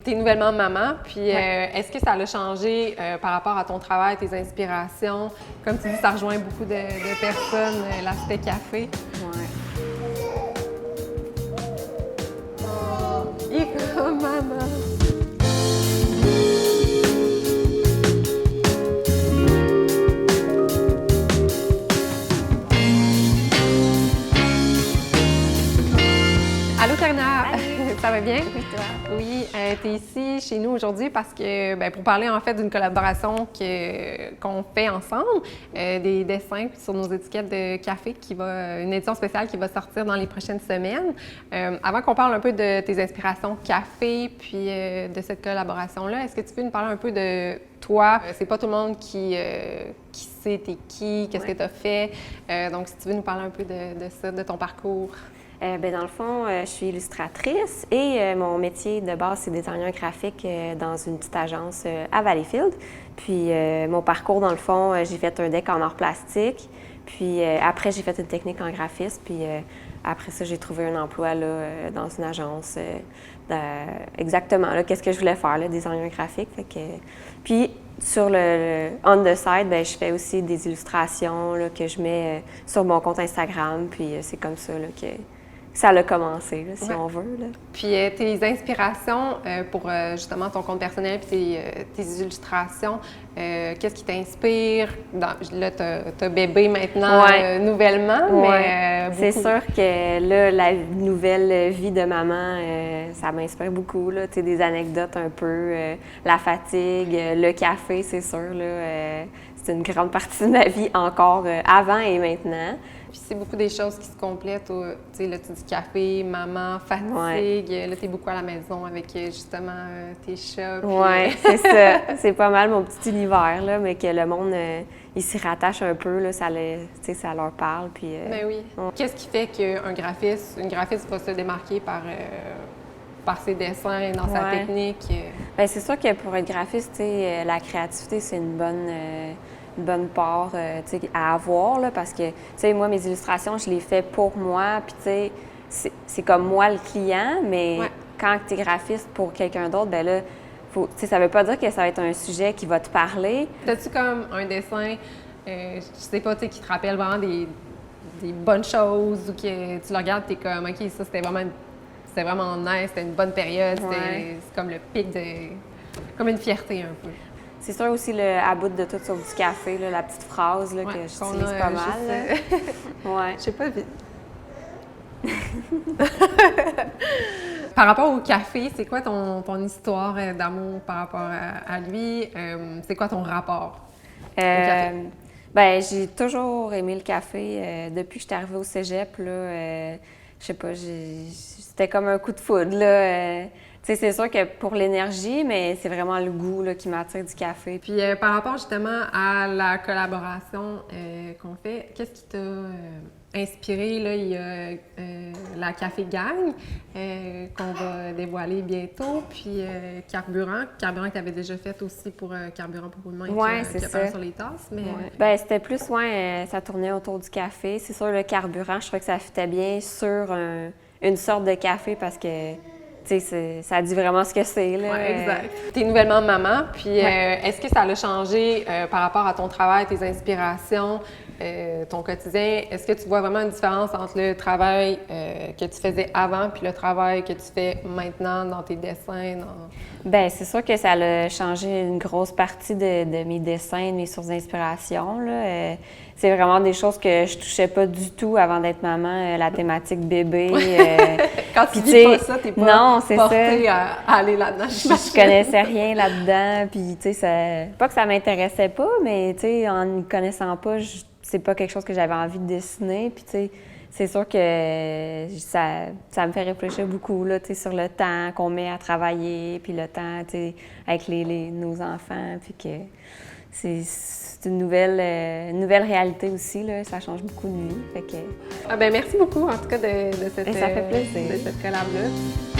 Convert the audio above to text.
Tu es nouvellement maman, puis est-ce que ça a changé par rapport à ton travail, tes inspirations? Comme tu dis, ça rejoint beaucoup de personnes, l'aspect café. Ouais. Oh, il est comme maman! Allô Karina! Ça va bien? Oui, toi? Oui, tu es ici chez nous aujourd'hui parce que, pour parler en fait d'une collaboration qu'on fait ensemble, des dessins sur nos étiquettes de café, une édition spéciale qui va sortir dans les prochaines semaines. Avant qu'on parle un peu de tes inspirations café, puis de cette collaboration-là, est-ce que tu peux nous parler un peu de toi? C'est pas tout le monde qui sait t'es qui, qu'est-ce que tu as fait. Donc, si tu veux nous parler un peu de ça, de ton parcours. Dans le fond, je suis illustratrice et mon métier de base, c'est designer graphique dans une petite agence à Valleyfield. Puis mon parcours, dans le fond, j'ai fait un deck en art plastique. Puis après, j'ai fait une technique en graphisme. Puis après ça, j'ai trouvé un emploi là, dans une agence. Exactement, là, qu'est-ce que je voulais faire, là, designer graphique. Puis sur le on the side, je fais aussi des illustrations là, que je mets sur mon compte Instagram. Puis c'est comme ça là, que ça a commencé, là, si on veut. Là. Puis tes inspirations pour justement ton compte personnel puis tes illustrations, qu'est-ce qui t'inspire? Là, tu as bébé maintenant nouvellement, mais c'est sûr que là, la nouvelle vie de maman, ça m'inspire beaucoup. Là. Des anecdotes un peu, la fatigue, le café, c'est sûr. Là, c'est une grande partie de ma vie encore avant et maintenant. Puis c'est beaucoup des choses qui se complètent. Tu sais, là, tu dis café, maman, fatigue. Là, tu es beaucoup à la maison avec justement tes chats. Oui, c'est ça. C'est pas mal mon petit univers, là, mais que le monde, il s'y rattache un peu, là, ça leur parle. Puis, ben oui. Qu'est-ce qui fait qu'une graphiste va se démarquer par ses dessins, dans sa technique? Bien, c'est sûr que pour être graphiste, la créativité, c'est une bonne part à avoir, là, parce que, moi, mes illustrations, je les fais pour moi, puis, c'est comme moi le client, mais quand tu es graphiste pour quelqu'un d'autre, ben là, ça veut pas dire que ça va être un sujet qui va te parler. As-tu comme un dessin, je sais pas, qui te rappelle vraiment des bonnes choses ou que tu le regardes, tu es comme, OK, ça, c'était vraiment nice, c'était une bonne période, c'est comme le pic comme une fierté un peu. C'est sûr aussi le à bout de tout sur du café, là, la petite phrase là, que j'utilise pas mal. Ouais. Je sais pas. Par rapport au café, c'est quoi ton histoire d'amour par rapport à lui? C'est quoi ton rapport au café? J'ai toujours aimé le café. Depuis que je suis arrivée au cégep, là, je sais pas, c'était comme un coup de foudre, là. C'est sûr que pour l'énergie, mais c'est vraiment le goût là, qui m'attire du café. Puis par rapport justement à la collaboration qu'on fait, qu'est-ce qui t'a inspiré? Là, il y a la Café Gang qu'on va dévoiler bientôt, puis Carburant que tu avais déjà fait aussi pour Carburant pour Roulement qui a parlé sur les tasses. Mais... c'était plus, ça tournait autour du café. C'est sûr, le Carburant, je trouvais que ça fitait bien sur une sorte de café parce que ça dit vraiment ce que c'est. Oui, exact. Tu es nouvellement maman, puis est-ce que ça a changé par rapport à ton travail, tes inspirations, ton quotidien? Est-ce que tu vois vraiment une différence entre le travail que tu faisais avant puis le travail que tu fais maintenant dans tes dessins? Bien, c'est sûr que ça a changé une grosse partie de mes dessins, de mes sources d'inspiration. C'est vraiment des choses que je touchais pas du tout avant d'être maman, la thématique bébé. Quand tu dis pas ça, t'es pas portée à aller là-dedans. Je connaissais rien là-dedans, puis pas que ça m'intéressait pas, mais en ne connaissant pas, c'est pas quelque chose que j'avais envie de dessiner, puis c'est sûr que ça me fait réfléchir beaucoup là, sur le temps qu'on met à travailler, puis le temps avec nos enfants, puis que c'est une nouvelle réalité aussi, là, ça change beaucoup de vie. Fait que... merci beaucoup en tout cas de cette ça fait plaisir. De cette collab-là.